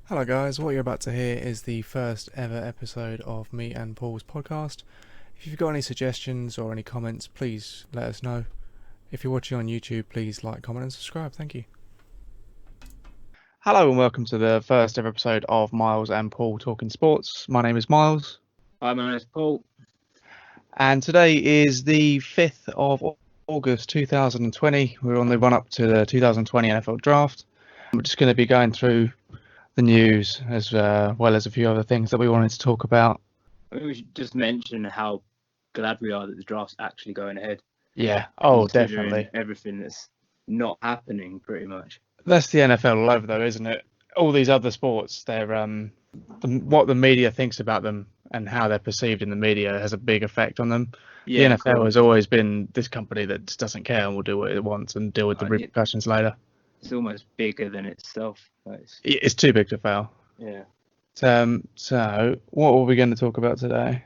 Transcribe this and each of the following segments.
Hello, guys. What you're about to hear is the first ever episode of me and Paul's podcast. If you've got any suggestions or any comments, please let us know. If you're watching on YouTube, please like, comment, and subscribe. Thank you. Hello, and welcome to the first ever episode of Myles and Paul Talking Sports. My name is Myles, Hi, my name's Paul. and today is the 5th of August 2020. We're on the run up to the 2020 NFL Draft. We're just going to be going through the news as well as a few other things that we wanted to talk about. I think we should just mention how glad we are that the draft's actually going ahead. Yeah, Considering definitely. everything that's not happening, pretty much. That's the NFL all over, though, isn't it? All these other sports, they're what the media thinks about them and how they're perceived in the media has a big effect on them. Yeah, The NFL has always been this company that just doesn't care and will do what it wants and deal with the repercussions later. It's almost bigger than itself. It's too big to fail. Yeah. So what are we going to talk about today?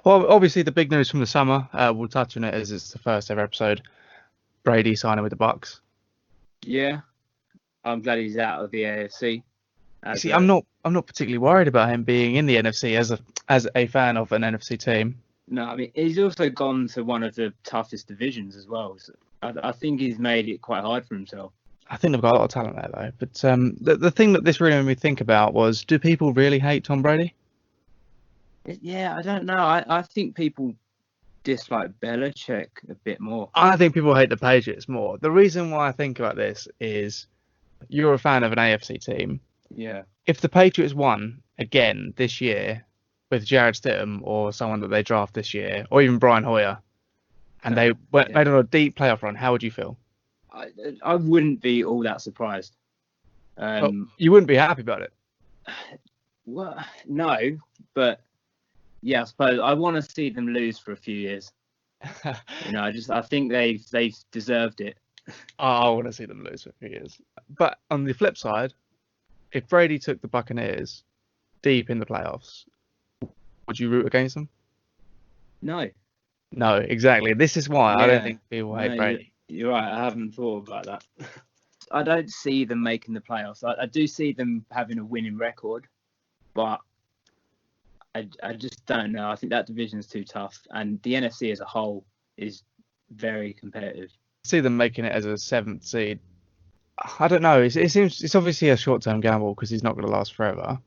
Well, obviously the big news from the summer. We'll touch on it as it's the first ever episode. Brady signing with the Bucks. Yeah, I'm glad he's out of the AFC. See, I'm not particularly worried about him being in the NFC as a fan of an NFC team. No, I mean he's also gone to one of the toughest divisions as well. So I think he's made it quite hard for himself. I think they've got a lot of talent there, though. But the thing that this really made me think about was, do people really hate Tom Brady? Yeah, I don't know. I think people dislike Belichick a bit more. I think people hate the Patriots more. The reason why I think about this is you're a fan of an AFC team. Yeah. If the Patriots won again this year with Jarrett Stidham or someone that they draft this year, or even Brian Hoyer, and they made on a deep playoff run, how would you feel? I wouldn't be all that surprised. You wouldn't be happy about it? Well, no, but yeah, I suppose I want to see them lose for a few years. I think they've deserved it. I want to see them lose for a few years. But on the flip side, if Brady took the Buccaneers deep in the playoffs, would you root against them? No. No, exactly. This is why I don't think people hate Brady. You're right. I haven't thought about that. I don't see them making the playoffs. I do see them having a winning record, but I just don't know. I think that division is too tough, and the NFC as a whole is very competitive. I see them making it as a 7th seed. I don't know. It seems it's obviously a short-term gamble because he's not going to last forever.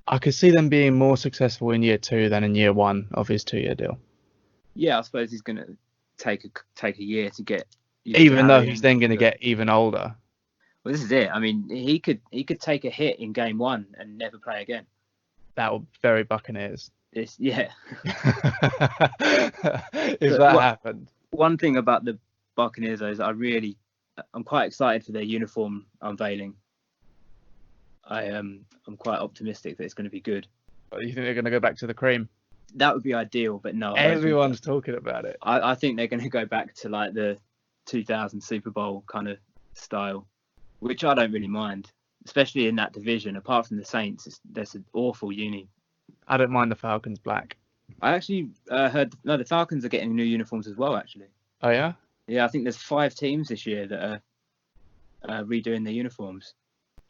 I could see them being more successful in year 2 than in year 1 of his 2-year deal. Yeah, I suppose he's going to take a year to get. Even though he's then going to get even older. Well, this is it. I mean, he could take a hit in game 1 and never play again. That would be very Buccaneers. Yeah. If that happened. One thing about the Buccaneers though is I'm quite excited for their uniform unveiling. I'm quite optimistic that it's going to be good. You think they're going to go back to the cream? That would be ideal, but no. Everyone's talking about it. I think they're going to go back to like the 2000 Super Bowl kind of style, which I don't really mind, especially in that division. Apart from the Saints, there's an awful uni. I don't mind the Falcons black. I actually heard the Falcons are getting new uniforms as well. Actually. Oh yeah. Yeah, I think there's 5 teams this year that are redoing their uniforms.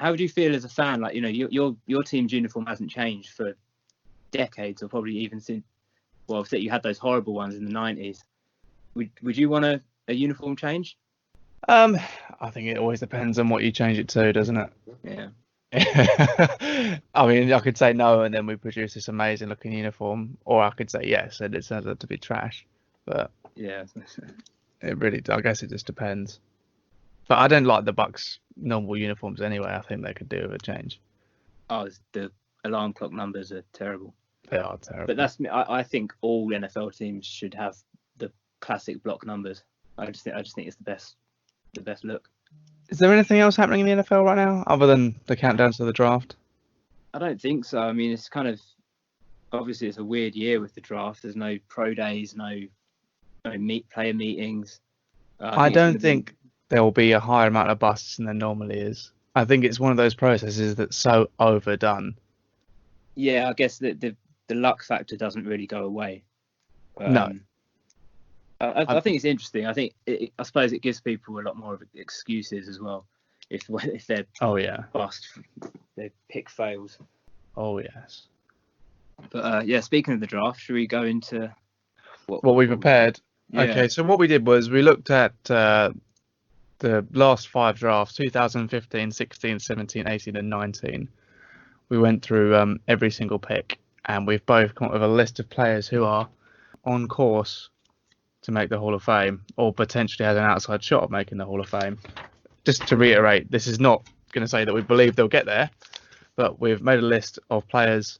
How would you feel as a fan? Like, your team's uniform hasn't changed for decades, or probably even since. Well, you had those horrible ones in the 90s. Would you want a uniform change? I think it always depends on what you change it to, doesn't it? Yeah. I mean, I could say no, and then we produce this amazing looking uniform, or I could say yes, and it turns out to be trash. But yeah, I guess it just depends. But I don't like the Bucks' normal uniforms anyway. I think they could do with a change. Oh, the alarm clock numbers are terrible. They are terrible. But that's me. I think all NFL teams should have the classic block numbers. I just think it's the best look. Is there anything else happening in the NFL right now other than the countdowns to the draft? I don't think so. I mean, it's kind of obviously it's a weird year with the draft. There's no pro days, no player meetings. I don't think there will be a higher amount of busts than there normally is. I think it's one of those processes that's so overdone. Yeah, I guess the luck factor doesn't really go away. No. I think it's interesting. I think I suppose it gives people a lot more of excuses as well. if their Oh yeah. bust, their pick fails. Oh yes. But yeah, speaking of the draft, should we go into What we prepared. Yeah. Okay, so what we did was we looked at the last 5 drafts: 2015, 16, 17, 18, and 19. We went through every single pick, and we've both come up with a list of players who are on course to make the Hall of Fame, or potentially has an outside shot of making the Hall of Fame. Just to reiterate, this is not going to say that we believe they'll get there, but we've made a list of players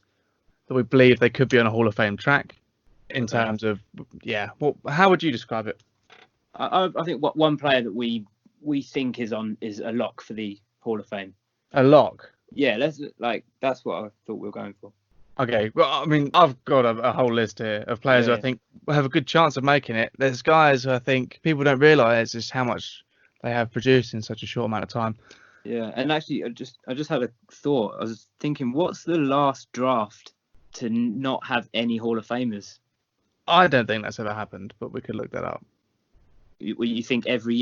that we believe they could be on a Hall of Fame track. In terms of, yeah, well, how would you describe it? I think one player that we think is a lock for the Hall of Fame. A lock. Yeah, that's what I thought we were going for. Okay, well, I mean, I've got a whole list here of players who I think will have a good chance of making it. There's guys who I think people don't realise just how much they have produced in such a short amount of time. Yeah, and actually, I just had a thought. I was thinking, what's the last draft to not have any Hall of Famers? I don't think that's ever happened, but we could look that up. You think every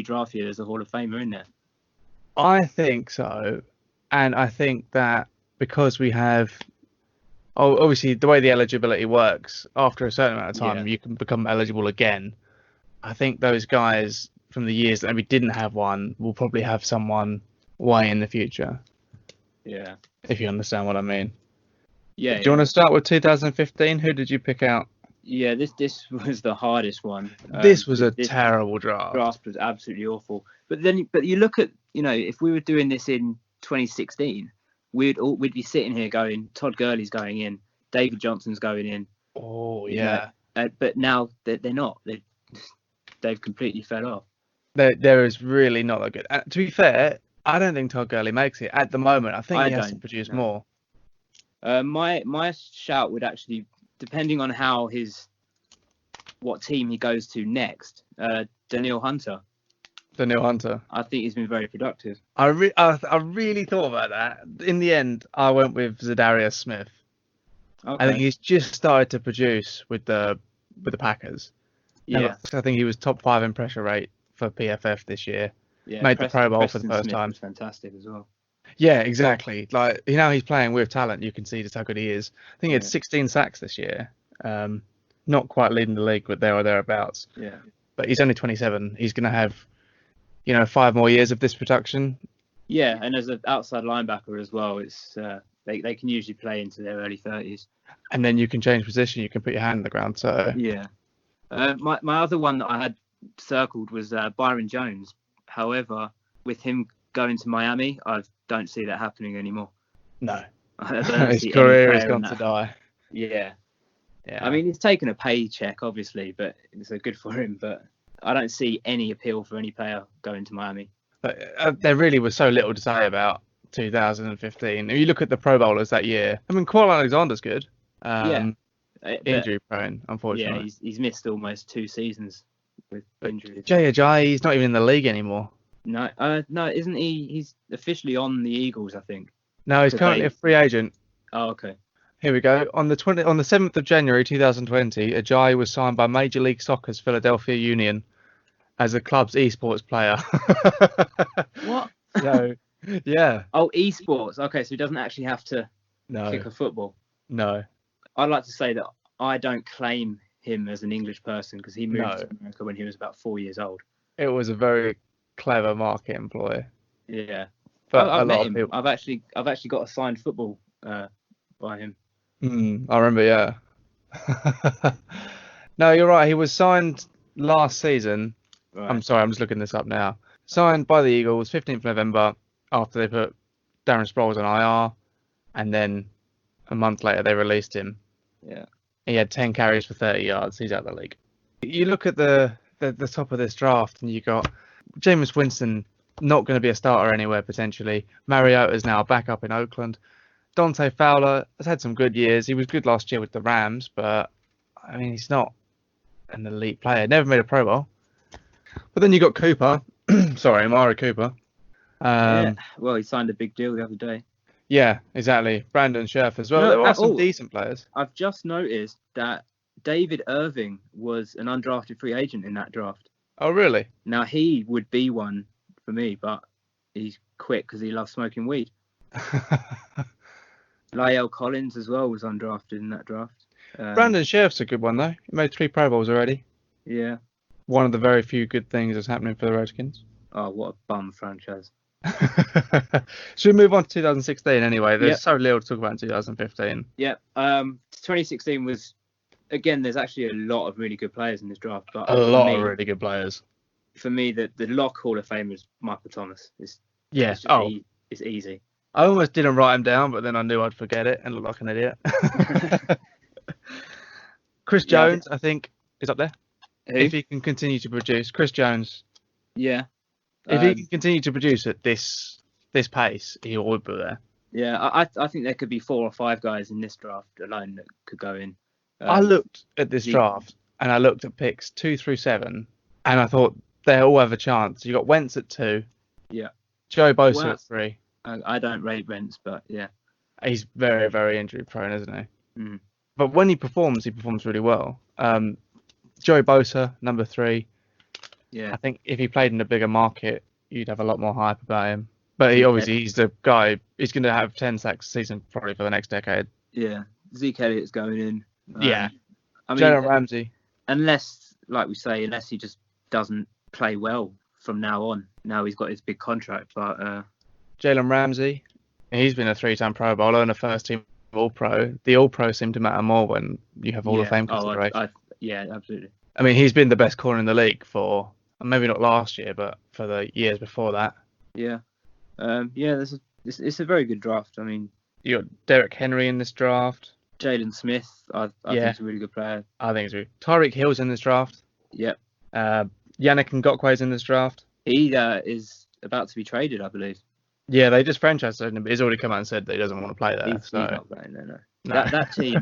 draft year there's a Hall of Famer in there? I think so, and I think that because we have, obviously the way the eligibility works, after a certain amount of time you can become eligible again. I think those guys from the years that maybe didn't have one will probably have someone way in the future. Yeah. If you understand what I mean. Yeah. Do you want to start with 2015? Who did you pick out? Yeah, this was the hardest one. This was a terrible draft. Draft was absolutely awful. But you look at, if we were doing this in 2016, we'd be sitting here going, Todd Gurley's going in, David Johnson's going in. Oh yeah. But now they're not. They've completely fell off. There is really not that good. To be fair, I don't think Todd Gurley makes it at the moment. I think he has to produce more. My shout would actually, depending on what team he goes to next, Daniil Hunter. Daniil Hunter. I think he's been very productive. I really thought about that. In the end, I went with Zadarius Smith. Okay. I think he's just started to produce with the Packers. Yeah. I think he was top 5 in pressure rate for PFF this year. Yeah. Made the Pro Bowl for the first Smith time. Was fantastic as well. Yeah, exactly. Like, he's playing with talent. You can see just how good he is. I think he had 16 sacks this year. Not quite leading the league, but there or thereabouts. Yeah. But he's only 27. He's going to have, 5 more years of this production. Yeah, and as an outside linebacker as well, it's they can usually play into their early 30s. And then you can change position. You can put your hand on the ground. So yeah. My other one that I had circled was Byron Jones. However, with him going to Miami, I don't see that happening anymore. No. His career has gone to die. Yeah. Yeah. I mean, he's taken a paycheck, obviously, but it's good for him. But I don't see any appeal for any player going to Miami. There really was so little to say about 2015. If you look at the Pro Bowlers that year, I mean, Qual Alexander's good. Injury prone, unfortunately. Yeah, he's missed almost 2 seasons with injuries. Jay Ajayi, he's not even in the league anymore. No, isn't he? He's officially on the Eagles, I think. No, he's currently a free agent. Oh, okay. Here we go. On the 7th of January 2020, Ajayi was signed by Major League Soccer's Philadelphia Union as the club's esports player. What? So, yeah. Oh, esports. Okay, so he doesn't actually have to kick a football. No. I'd like to say that I don't claim him as an English person because he moved to America when he was about 4 years old. It was a very clever market employ. Yeah. But I've met him. People... I've actually got a signed football by him. I remember, yeah. No, you're right. He was signed last season. Right. I'm sorry, I'm just looking this up now. Signed by the Eagles 15th November after they put Darren Sproles on IR, and then a month later they released him. Yeah. He had 10 carries for 30 yards. He's out of the league. You look at the top of this draft, and you got Jameis Winston, not going to be a starter anywhere potentially. Mariota's now back up in Oakland. Dante Fowler has had some good years. He was good last year with the Rams, but I mean, he's not an elite player. Never made a Pro Bowl. But then you got Cooper. Sorry, Amari Cooper. Yeah. Well, he signed a big deal the other day. Yeah, exactly. Brandon Scherf as well. There were some decent players. I've just noticed that David Irving was an undrafted free agent in that draft. Oh, really? Now, he would be one for me, but he's quick because he loves smoking weed. Lyle Collins as well was undrafted in that draft. Brandon Sheriff's a good one, though. He made 3 Pro Bowls already. Yeah. One of the very few good things that's happening for the Redskins. Oh, what a bum franchise. Should we move on to 2016 anyway? There's Yep. so little to talk about in 2015. Yeah. 2016 was, again, there's actually a lot of really good players in this draft. But A lot of really good players. For me, the lock Hall of Famer is Michael Thomas. It's easy. I almost didn't write him down, but then I knew I'd forget it and look like an idiot. Chris Jones, I think, is up there. Who? If he can continue to produce. Chris Jones. Yeah. If he can continue to produce at this pace, he would be there. Yeah, I think there could be 4 or 5 guys in this draft alone that could go in. I looked at this draft and I looked at picks 2 through 7, and I thought they all have a chance. You got Wentz at 2. Yeah. Joe Bosa at 3. I don't rate Wentz, but yeah. He's very, very injury prone, isn't he? Mm. But when he performs really well. Joe Bosa, number 3. Yeah. I think if he played in a bigger market, you'd have a lot more hype about him. But he's the guy. He's going to have 10 sacks a season probably for the next decade. Yeah. Zeke Elliott's going in. Yeah. I mean, Jalen Ramsey. Unless he just doesn't play well from now on. Now he's got his big contract, but Jalen Ramsey, he's been a 3-time Pro Bowler and a first-team All-Pro. The All-Pro seem to matter more when you have Hall of Fame consideration. Yeah, absolutely. I mean, he's been the best corner in the league for, maybe not last year, but for the years before that. Yeah. It's a very good draft. I mean, You got Derrick Henry in this draft. Jalen Smith, I think he's a really good player. I think he's really. Tyreek Hill's in this draft. Yep. Yannick Ngakwe's in this draft. He is about to be traded, I believe. Yeah, they just franchised him, but he's already come out and said that he doesn't want to play there. He's not playing there, no.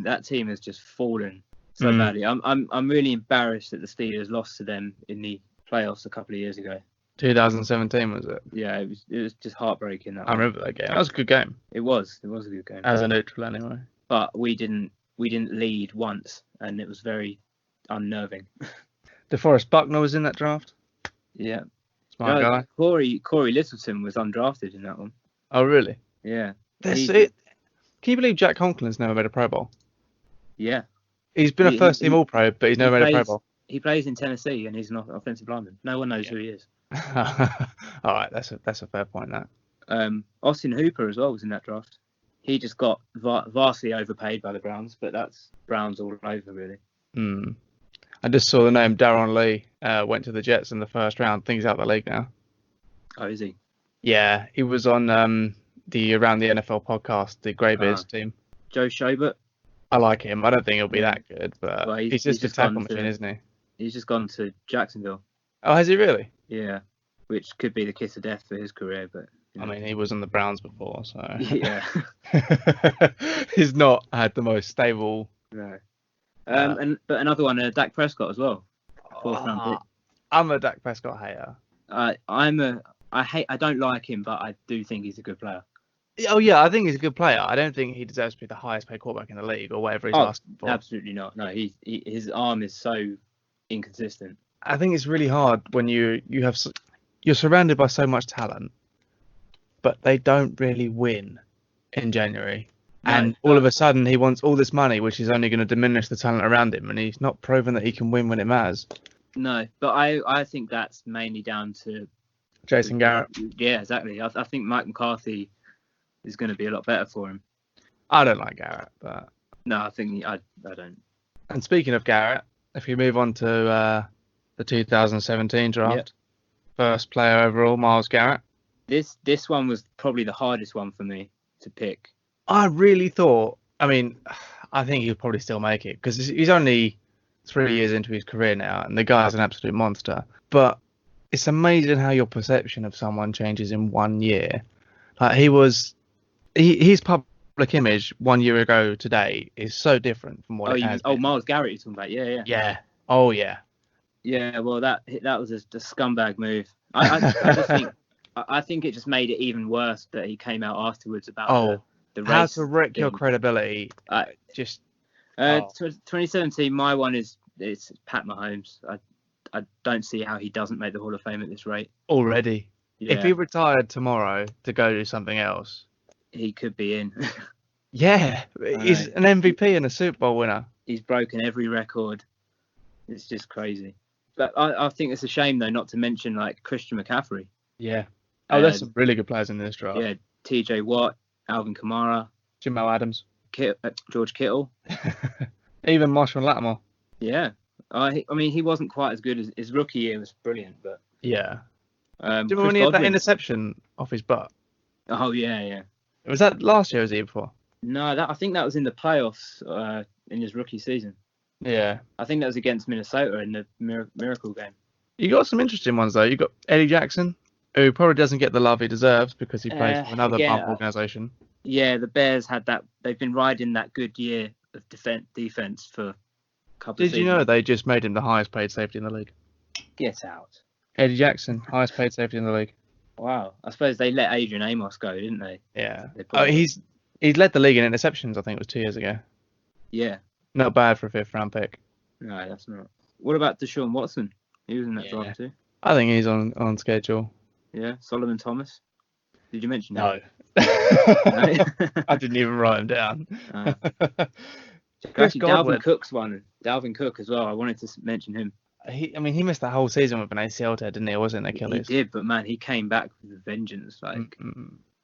That team has just fallen so badly. I'm really embarrassed that the Steelers lost to them in the playoffs a couple of years ago. 2017 was it? Yeah, it was just heartbreaking. I remember that game. That was a good game. It was a good game. As a neutral, anyway. But we didn't lead once, and it was very unnerving. DeForest Buckner was in that draft. Yeah. Smart guy. Corey Littleton was undrafted in that one. Oh, really? Yeah. That's it. Can you believe Jack Conklin's never made a Pro Bowl? Yeah. He's been a first-team All-Pro, but he's never made a Pro Bowl. He plays in Tennessee, and he's an offensive lineman. No one knows who he is. All right, that's a fair point, that. Austin Hooper as well was in that draft. He just got vastly overpaid by the Browns, but that's Browns all over, really. I just saw the name Darron Lee went to the Jets in the first round. I think he's out of the league now. Oh, is he? Yeah, he was on the Around the NFL podcast, the Greybeards team. Joe Schobert. I like him. I don't think he'll be that good, but he's just a tackle machine, isn't he? He's just gone to Jacksonville. Oh, has he really? Yeah, which could be the kiss of death for his career, but... I mean, he was on the Browns before, so... Yeah. He's not had the most stable... No. But another one, Dak Prescott as well. Fourth-round pick. I'm a Dak Prescott hater. I don't like him, but I do think he's a good player. Oh yeah, I think he's a good player. I don't think he deserves to be the highest paid quarterback in the league or whatever he's asking for. Absolutely not. No, his arm is so inconsistent. I think it's really hard when you're surrounded by so much talent, but they don't really win in January. No, and all of a sudden he wants all this money, which is only going to diminish the talent around him, and he's not proven that he can win when it matters. No, but I think that's mainly down to Jason Garrett. Yeah, exactly. I think Mike McCarthy is going to be a lot better for him. I don't like Garrett, but no, I think I don't. And speaking of Garrett, if you move on to the 2017 draft, first player overall, Myles Garrett. This one was probably the hardest one for me to pick. I really thought. I mean, I think he'll probably still make it because he's only 3 years into his career now, and the guy's an absolute monster. But it's amazing how your perception of someone changes in 1 year. Like his public image 1 year ago today is so different from what it has been. Myles Garrett you're talking about, yeah. Yeah. Oh yeah. Yeah, well that was a scumbag move. I think it just made it even worse that he came out afterwards about the race. How to wreck your credibility. 2017, my one it's Pat Mahomes. I don't see how he doesn't make the Hall of Fame at this rate. Already. If he retired tomorrow to go do something else, he could be in. yeah, he's an MVP and a Super Bowl winner. He's broken every record. It's just crazy. But I think it's a shame though not to mention like Christian McCaffrey. Yeah. Oh, there's some really good players in this draft. Yeah, T.J. Watt, Alvin Kamara, Jamal Adams, George Kittle, even Marshall Lattimore. Yeah, I mean he wasn't quite as good as his rookie year was brilliant, but yeah. Do you remember Chris when he had that Godwin. interception off his butt? Oh yeah. Was that last year or was the year before? No, I think that was in the playoffs in his rookie season. Yeah. I think that was against Minnesota in the miracle game. You got some interesting ones though. You got Eddie Jackson, who probably doesn't get the love he deserves because he plays for another bump organisation. Yeah, the Bears had that. They've been riding that good year of defense for a couple of seasons. Did you know they just made him the highest paid safety in the league? Get out. Eddie Jackson, highest paid safety in the league. Wow. I suppose they let Adrian Amos go, didn't they? Yeah. He's led the league in interceptions, I think it was 2 years ago. Yeah. Not bad for a 5th round pick. No, that's not. What about Deshaun Watson? He was in that draft too. I think he's on schedule. Yeah. Solomon Thomas. Did you mention No. that? No. I didn't even write him down. Actually, Dalvin Cook's one. Dalvin Cook as well. I wanted to mention him. He missed the whole season with an ACL tear, didn't he? It wasn't Achilles. He did, but man, he came back with a vengeance. Like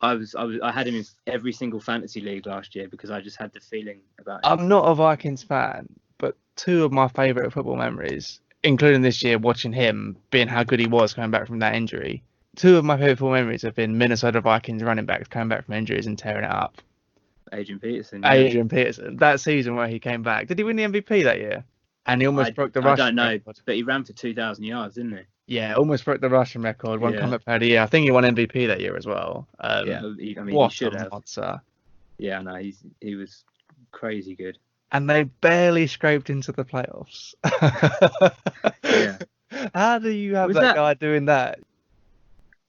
I had him in every single fantasy league last year because I just had the feeling about him. I'm not a Vikings fan, but 2 of my favourite football memories, including this year, watching him, being how good he was coming back from that injury. 2 of my favourite football memories have been Minnesota Vikings running backs coming back from injuries and tearing it up. Adrian Peterson. That season where he came back. Did he win the MVP that year? And he almost broke the rushing record. I don't know, but he ran for 2,000 yards, didn't he? Yeah, almost broke the rushing record. One comeback player of the year. I think he won MVP that year as well. He should have. Monster. Yeah, no, he was crazy good. And they barely scraped into the playoffs. Yeah. How do you have that guy doing that?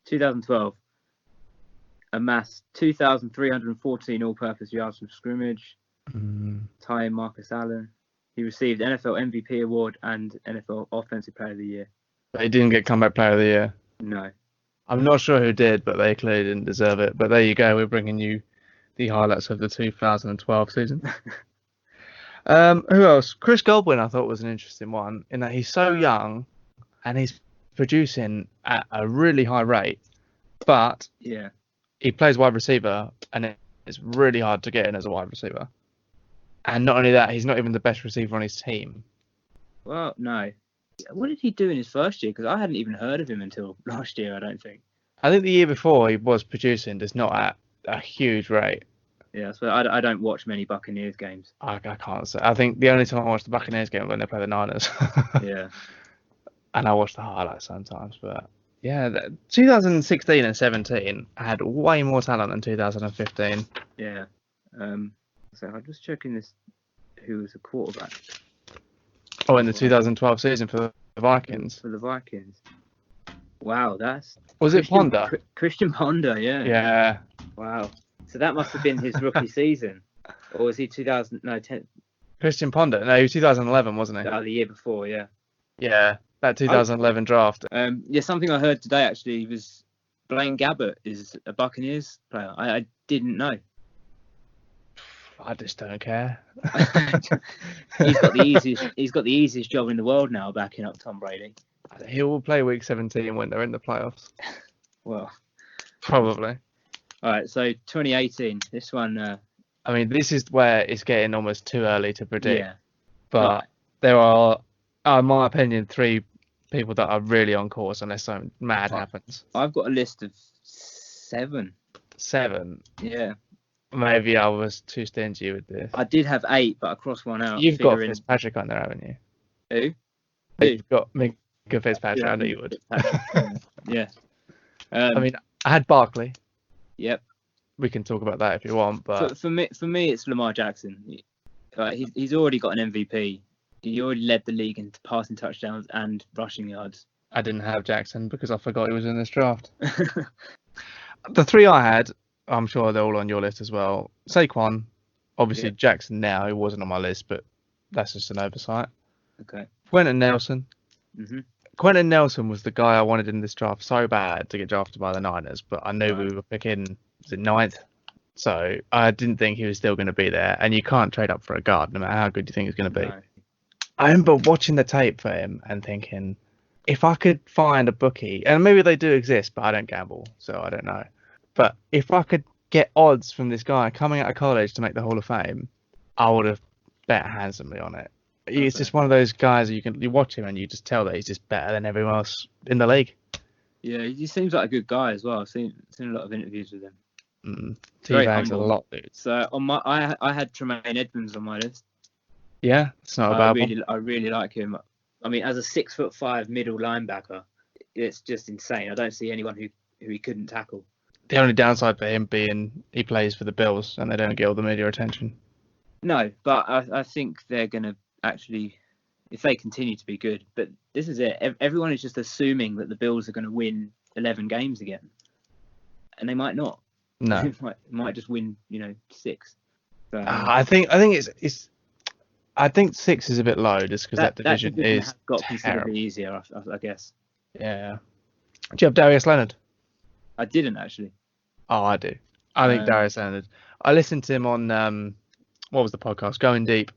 2012. Amassed 2,314 all-purpose yards from scrimmage. Tying Marcus Allen. He received NFL MVP award and NFL Offensive Player of the Year. But he didn't get Comeback Player of the Year. No. I'm not sure who did, but they clearly didn't deserve it. But there you go. We're bringing you the highlights of the 2012 season. Who else? Chris Godwin, I thought was an interesting one in that he's so young and he's producing at a really high rate, but he plays wide receiver and it's really hard to get in as a wide receiver. And not only that, he's not even the best receiver on his team. Well, no. What did he do in his first year? Because I hadn't even heard of him until last year, I don't think. I think the year before he was producing, just not at a huge rate. Yeah, so I don't watch many Buccaneers games. I can't say. I think the only time I watch the Buccaneers game was when they play the Niners. Yeah. And I watch the highlights sometimes, but yeah, 2016 and 17 had way more talent than 2015. Yeah. So I'm just checking this. Who was the quarterback? Oh, in the 2012 season for the Vikings. For the Vikings. Wow, Was it Ponder? Christian Ponder, yeah. Yeah. Wow. So that must have been his rookie season, or was he 10? Christian Ponder. No, he was 2011, wasn't he? Oh, the year before, yeah. Yeah, that 2011 draft. Yeah, something I heard today actually was Blaine Gabbert is a Buccaneers player. I didn't know. I just don't care. He's got the easiest job in the world now, backing up Tom Brady. He will play week 17 when they're in the playoffs. Well, probably. All right, so 2018. This one. I mean, this is where it's getting almost too early to predict. Yeah. But there are, in my opinion, 3 people that are really on course unless something mad happens. I've got a list of 7. 7? Yeah. Maybe I was too stingy with this. I did have 8, but I crossed one out. You've got Fitzpatrick on there, haven't you? Who? You've got Minka Fitzpatrick. I knew you would. Yeah. I mean, I had Barkley. Yep. We can talk about that if you want, but for me, it's Lamar Jackson. He's already got an MVP. He already led the league in passing touchdowns and rushing yards. I didn't have Jackson because I forgot he was in this draft. The 3 I had, I'm sure they're all on your list as well. Saquon, obviously Jackson now, he wasn't on my list, but that's just an oversight. Okay. Quentin Nelson, Quentin Nelson was the guy I wanted in this draft so bad to get drafted by the Niners, but I knew we were picking, was it ninth? So I didn't think he was still going to be there. And you can't trade up for a guard, no matter how good you think he's going to be. No. I remember watching the tape for him and thinking, if I could find a bookie, and maybe they do exist, but I don't gamble, so I don't know. But if I could get odds from this guy coming out of college to make the Hall of Fame, I would have bet handsomely on it. He's just one of those guys you watch him and you just tell that he's just better than everyone else in the league. Yeah, he seems like a good guy as well. I've seen a lot of interviews with him. Teabags a lot, dude. So on I had Tremaine Edmonds on my list. Yeah, it's not a bad one. I really like him. I mean, as a 6'5" middle linebacker, it's just insane. I don't see anyone who he couldn't tackle. The only downside for him being he plays for the Bills and they don't get all the media attention. No, but I think they're going to actually, if they continue to be good, but this is it. Everyone is just assuming that the Bills are going to win 11 games again, and they might not. No, might just win, 6. So, I think it's. I think 6 is a bit low just because that division is has got terrible. considerably easier, I guess. Yeah. Do you have Darius Leonard? I didn't actually. Oh, I do. I think Darius Leonard. I listened to him on what was the podcast? Going Deep.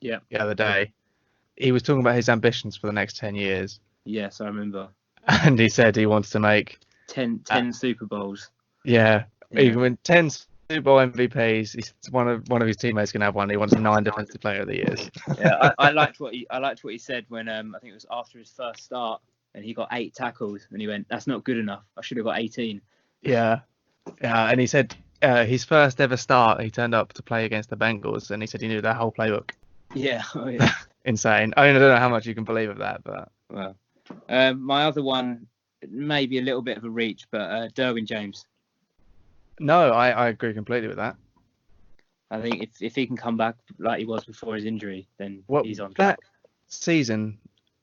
Yeah. The other day, he was talking about his ambitions for the next 10 years. Yes, I remember. And he said he wants to make 10 Super Bowls. Yeah. He can win 10 Super Bowl MVPs. He's one of his teammates can have one. He wants 9 Defensive Player of the Years. Yeah, I liked what he said when I think it was after his first start and he got 8 tackles and he went, "That's not good enough. I should have got 18." Yeah. And he said his first ever start, he turned up to play against the Bengals and he said he knew their whole playbook. Yeah. Oh, yeah. Insane. I mean, I don't know how much you can believe of that, but well, my other one maybe a little bit of a reach, but Derwin James. No, I agree completely with that. I think if he can come back like he was before his injury, then he's on That track. season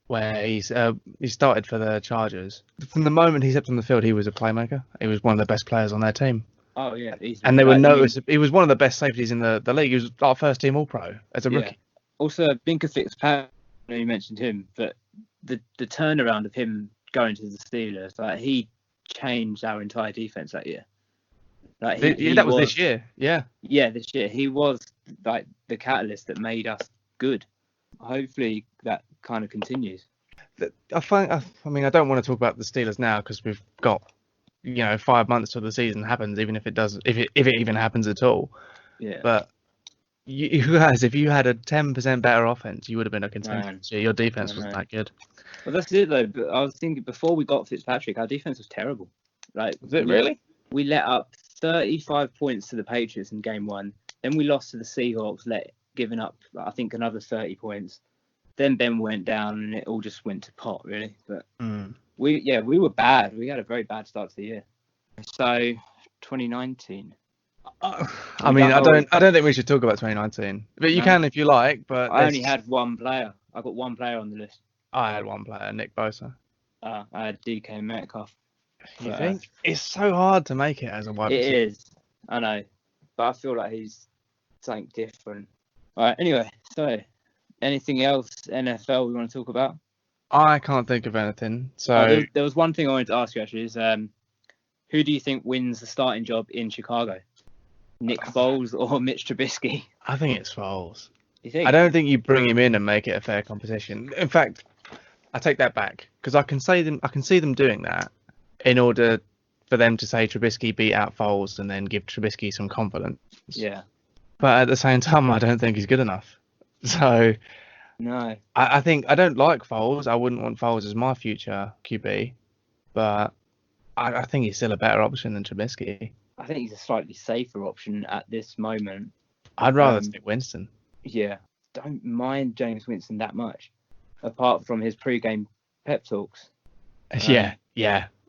where he started for the Chargers, from the moment he stepped on the field, he was a playmaker. He was one of the best players on their team. Oh yeah, and they were noticed. He was one of the best safeties in the league. He was our first team All-Pro as a rookie. Also, Binka Fitzpatrick, I know you mentioned him, but the turnaround of him going to the Steelers, like he changed our entire defense that year. Like that was this year. Yeah. Yeah, this year he was like the catalyst that made us good. Hopefully that kind of continues. I mean, I don't want to talk about the Steelers now because we've got 5 months till the season happens, even if it does, if it even happens at all. Yeah. But you guys, if you had a 10% better offense, you would have been a contender. So your defense wasn't that good. Well, that's it though. But I was thinking before we got Fitzpatrick, our defense was terrible. Like, was it really? We let up 35 points to the Patriots in game 1. Then we lost to the Seahawks, giving up I think another 30 points. Then Ben went down and it all just went to pot really. But we were bad. We had a very bad start to the year. So 2019. I mean, I don't think we should talk about 2019, but you can if you like. But I only had one player. I got one player on the list. I had one player, Nick Bosa. I had DK Metcalf. You think it's so hard to make it as a wide receiver? It is. I know, but I feel like he's something different. All right. Anyway, so anything else NFL we want to talk about? I can't think of anything. So there was one thing I wanted to ask you actually is who do you think wins the starting job in Chicago? Nick Foles or Mitch Trubisky? I think it's Foles. You think? I don't think you bring him in and make it a fair competition. In fact, I take that back because I can see them doing that in order for them to say Trubisky beat out Foles and then give Trubisky some confidence. Yeah. But at the same time, I don't think he's good enough. So no, I think I don't like Foles. I wouldn't want Foles as my future QB, but I think he's still a better option than Trubisky. I think he's a slightly safer option at this moment. I'd rather take Winston. Yeah, don't mind James Winston that much, apart from his pre-game pep talks. Yeah.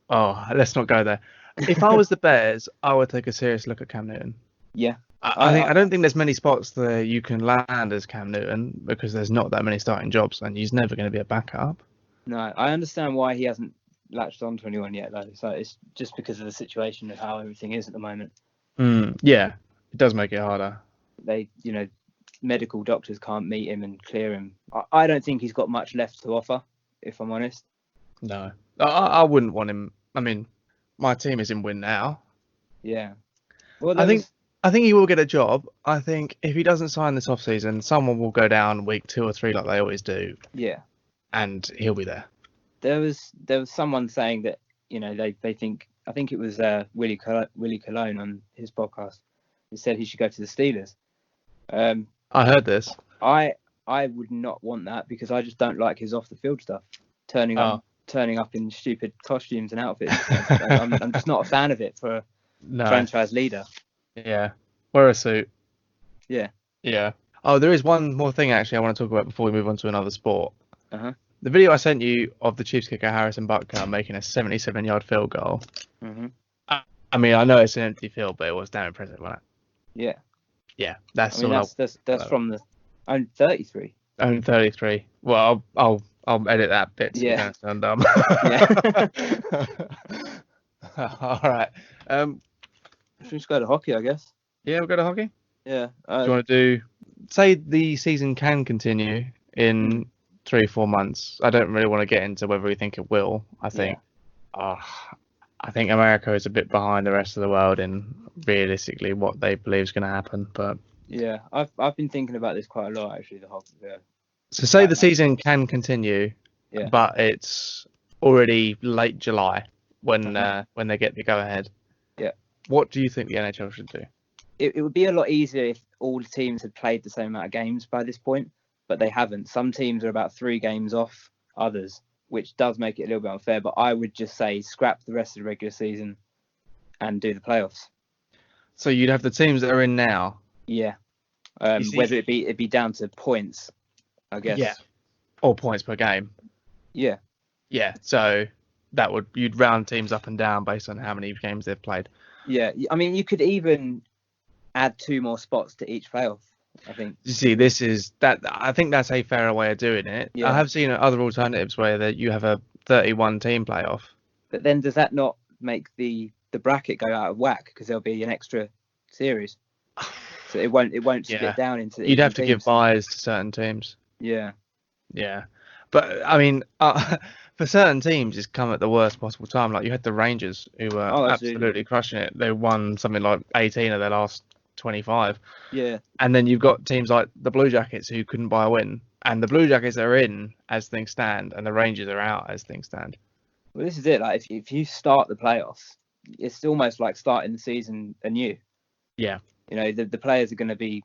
Oh, let's not go there. If I was the Bears, I would take a serious look at Cam Newton. Yeah. I don't think there's many spots that you can land as Cam Newton because there's not that many starting jobs and he's never going to be a backup. No, I understand why he hasn't latched on to anyone yet though. So it's just because of the situation of how everything is at the moment. Yeah, it does make it harder. They, medical doctors can't meet him and clear him. I don't think he's got much left to offer, if I'm honest. No, I wouldn't want him. I mean, my team is in win now. Yeah. Well, I there think was. I think he will get a job. I think if he doesn't sign this off season, someone will go down week 2 or 3 like they always do, Yeah. and he'll be there. There was someone saying that they think, I think it was Willie Cologne on his podcast, who said he should go to the Steelers. I heard this. I would not want that because I just don't like his off the field stuff, turning up Oh, turning up in stupid costumes and outfits. I'm just not a fan of it for a no. franchise leader. Yeah. Wear a suit. Yeah. Yeah. Oh, there is one more thing actually I want to talk about before we move on to another sport. Uh-huh. The video I sent you of the Chiefs kicker Harrison Butker making a 77-yard field goal. Mm-hmm. I mean, I know it's an empty field, but it was damn impressive, wasn't it? Yeah. Yeah, I that's mean, all. that's from the own 33. Own 33. Well, I'll edit that bit so you Yeah. don't sound dumb. Yeah. All right. Should we just go to hockey, I guess? Yeah, we'll go to hockey. Yeah. Do you want to do? Say the season can continue in 3 or 4 months. I don't really want to get into whether we think it will. I think America is a bit behind the rest of the world in realistically what they believe is going to happen. But Yeah, I've been thinking about this quite a lot actually. The hockey. so say the season can continue, Yeah. but it's already late July when they get the go ahead. Yeah. What do you think the NHL should do? It would be a lot easier if all the teams had played the same amount of games by this point, but they haven't. Some teams are about 3 games off others, which does make it a little bit unfair. But I would just say scrap the rest of the regular season and do the playoffs. So you'd have the teams that are in now. Yeah. see- Whether it'd be down to points, I guess. Yeah. Or points per game. Yeah. Yeah. So you'd round teams up and down based on how many games they've played. Yeah. I mean, you could even add 2 more spots to each playoff, I think. You see, I think that's a fairer way of doing it. Yeah. I have seen other alternatives where you have a 31 team playoff. But then does that not make the bracket go out of whack because there'll be an extra series? So it won't split Yeah. down into. You'd have to give teams. buys to certain teams. Yeah. Yeah, but I mean, for certain teams, it's come at the worst possible time. Like you had the Rangers, who were absolutely crushing it. They won something like 18 of their last 25. Yeah. And then you've got teams like the Blue Jackets who couldn't buy a win, and the Blue Jackets are in as things stand, and the Rangers are out as things stand. Well, this is it. Like if you start the playoffs, it's almost like starting the season anew. Yeah. The players are going to be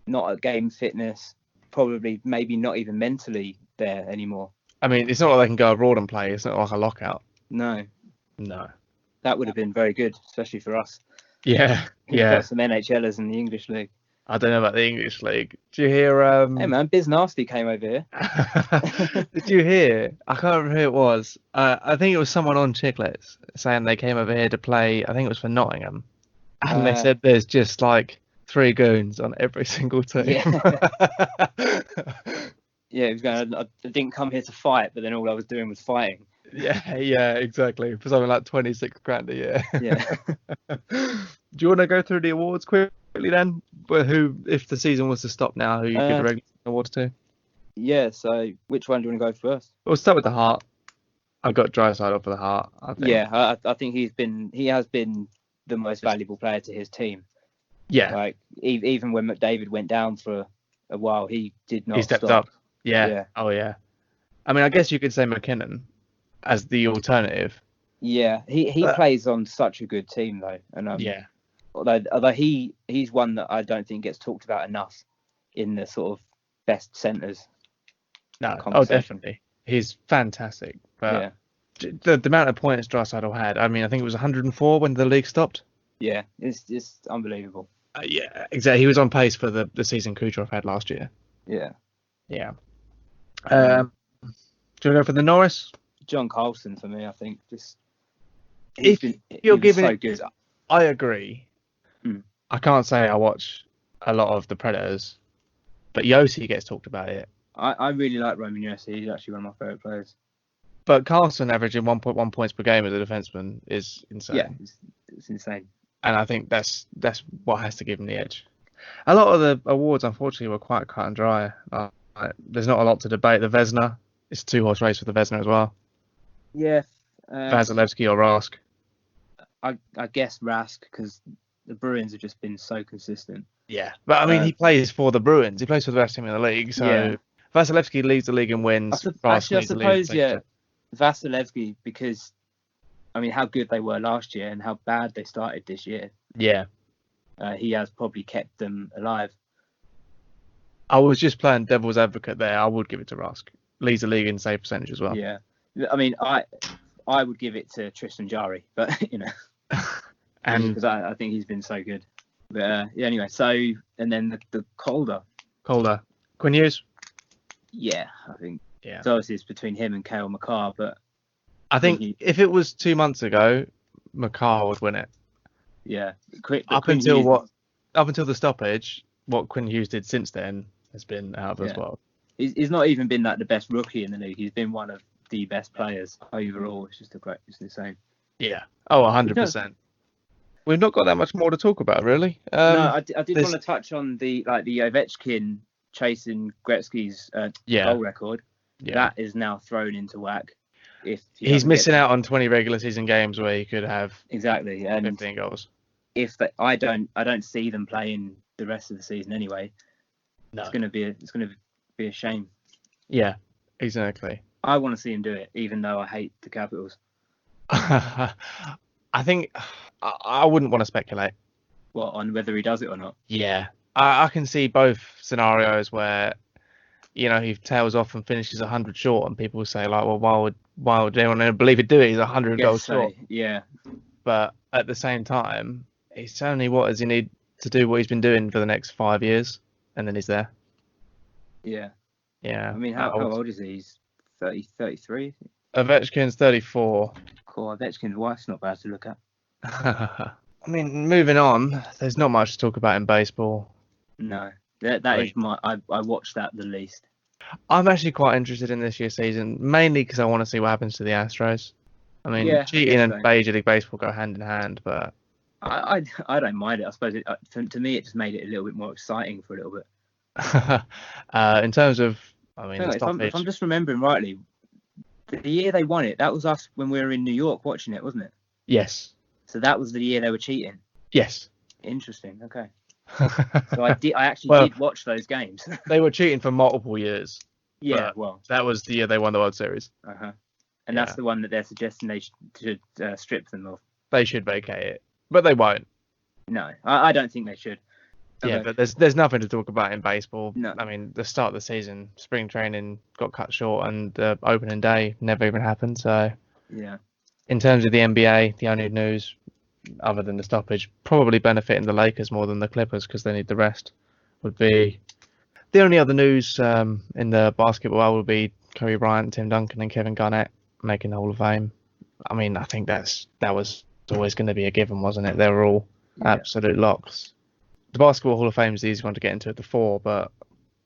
not at game fitness, probably maybe not even mentally there anymore. I mean, it's not like they can go abroad and play. It's not like a lockout. No. No. That would have been very good, especially for us. Yeah. We've Yeah. got some NHLers in the English league. I don't know about the English league. Did you hear? Hey man, Biz Nasty came over here. Did you hear? I can't remember who it was. I think it was someone on Chiclets saying they came over here to play. I think it was for Nottingham, and they said there's just like 3 goons on every single team. Yeah, he was going. I didn't come here to fight, but then all I was doing was fighting. Yeah, exactly. For something like 26 grand a year. Yeah. Do you want to go through the awards quickly then? But who, if the season was to stop now, who you give the regular awards to? Yeah. So which one do you want to go first? We'll start with the Heart. I've got Drysdale for the Heart. I think. Yeah, I think he has been the most valuable player to his team. Yeah. Like even when McDavid went down for a while, he did not. He stepped stop. up. Yeah. Oh yeah. I mean, I guess you could say McKinnon as the alternative. Yeah, he plays on such a good team though, and yeah. Although he's one that I don't think gets talked about enough in the sort of best centres. No. Oh, definitely. He's fantastic. But the amount of points Draisaitl had, I mean, I think it was 104 when the league stopped. Yeah, it's unbelievable. Yeah, exactly. He was on pace for the season Kucherov had last year. Yeah. Yeah. Do you want to go for the Norris? John Carlson for me, I think. If you're giving so good. I agree. Mm. I can't say I watch a lot of the Predators, but Yossi gets talked about it. I really like Roman Yossi. He's actually one of my favourite players. But Carlson averaging 1.1 points per game as a defenseman is insane. Yeah, it's insane. And I think that's what has to give him the edge. A lot of the awards, unfortunately, were quite cut and dry. There's not a lot to debate. The Vezina, it's a 2-horse race for the Vezina as well. Yeah, Vasilevsky or Rask? I guess Rask, because the Bruins have just been so consistent. Yeah, but I mean, he plays for the Bruins. He plays for the best team in the league. So Yeah. Vasilevsky leads the league in wins. Rask Actually, I leads the league in suppose, yeah, saves. Vasilevsky, because, I mean, how good they were last year and how bad they started this year. Yeah, He has probably kept them alive. I was just playing devil's advocate there. I would give it to Rask. Leads the league in save percentage as well. Yeah. I mean, I would give it to Tristan Jarry, but, And because I think he's been so good. But yeah, anyway, so, and then the Calder. Calder, Quinn Hughes. Yeah, I think. Yeah, So obviously it's between him and Kale McCarr, but I think if it was 2 months ago, McCarr would win it. yeah, Up until the stoppage, what Quinn Hughes did since then has been out of this world. He's not even been like the best rookie in the league. He's been one of the best players overall. It's just it's insane. Yeah. Oh, 100%. We've not got that much more to talk about, really. No, I did want to touch on the Ovechkin chasing Gretzky's goal record. Yeah. That is now thrown into whack. If he's missing out on 20 regular season games where he could have exactly 15 goals. I don't see them playing the rest of the season anyway. No. It's gonna be a shame. Yeah, exactly. I want to see him do it, even though I hate the Capitals. I think I wouldn't want to speculate. What, on whether he does it or not? Yeah, I can see both scenarios where, he tails off and finishes 100 short, and people say like, well, why would anyone believe he'd do it? He's 100 goals short. Yeah. But at the same time, he's only what does he need to do what he's been doing for the next 5 years, and then he's there. Yeah. Yeah. I mean, how old is he? He's 33? Ovechkin's 34. Cool. Ovechkin's wife's not bad to look at. I mean, moving on, there's not much to talk about in baseball. No. That is I watched that the least. I'm actually quite interested in this year's season, mainly because I want to see what happens to the Astros. I mean, cheating and Major League Baseball go hand in hand, but I don't mind it. I suppose to me it just made it a little bit more exciting for a little bit. In terms of, I mean, if I'm just remembering rightly, the year they won it, that was us when we were in New York watching it, wasn't it? Yes. So that was the year they were cheating. Yes. Interesting. Okay. So I actually did watch those games. They were cheating for multiple years. Yeah, well, that was the year they won the World Series. And that's the one that they're suggesting they should strip them of. They should vacate it, but they won't. No, I don't think they should. Yeah, but there's nothing to talk about in baseball. No. I mean, the start of the season, spring training got cut short, and the opening day never even happened. So yeah. In terms of the NBA, the only news other than the stoppage, probably benefiting the Lakers more than the Clippers because they need the rest, would be the only other news in the basketball would be Kobe Bryant, Tim Duncan, and Kevin Garnett making the Hall of Fame. I mean, I think that was always going to be a given, wasn't it? They were all absolute locks. The Basketball Hall of Fame is the easy one to get into at the 4, but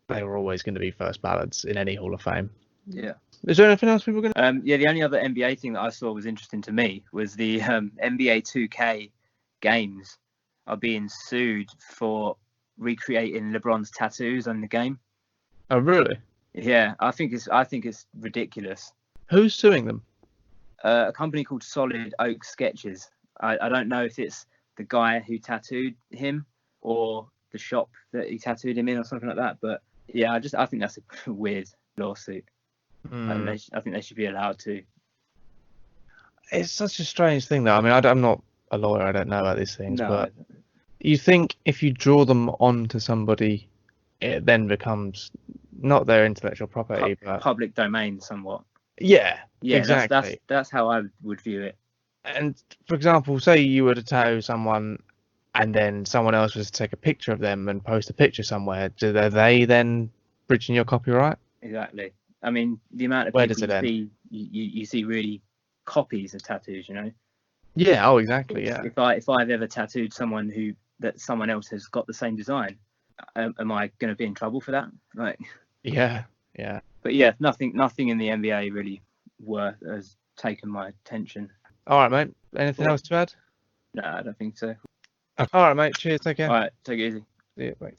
they were always going to be first ballots in any Hall of Fame. Yeah. Is there anything else people are going to... the only other NBA thing that I saw was interesting to me was the NBA 2K games are being sued for recreating LeBron's tattoos on the game. Oh, really? Yeah, I think it's ridiculous. Who's suing them? A company called Solid Oak Sketches. I don't know if it's the guy who tattooed him or the shop that he tattooed him in or something like that. But yeah, I think that's a weird lawsuit. I think they should be allowed to. It's such a strange thing, though. I mean, I'm not a lawyer. I don't know about these things. No, but you think if you draw them onto somebody, it then becomes not their intellectual property, but public domain somewhat. Yeah, exactly. That's how I would view it. And for example, say you were to tattoo someone and then someone else was to take a picture of them and post a picture somewhere, are they then breaching your copyright? Exactly. I mean, the amount of people you see really copies of tattoos, Yeah, oh, exactly, yeah. If I've ever tattooed someone that someone else has got the same design, am I going to be in trouble for that? Like. Yeah. But yeah, nothing in the NBA really has taken my attention. All right, mate. Anything else to add? No, I don't think so. All right, mate. Cheers. Take care. All right, take it easy. See you, mate.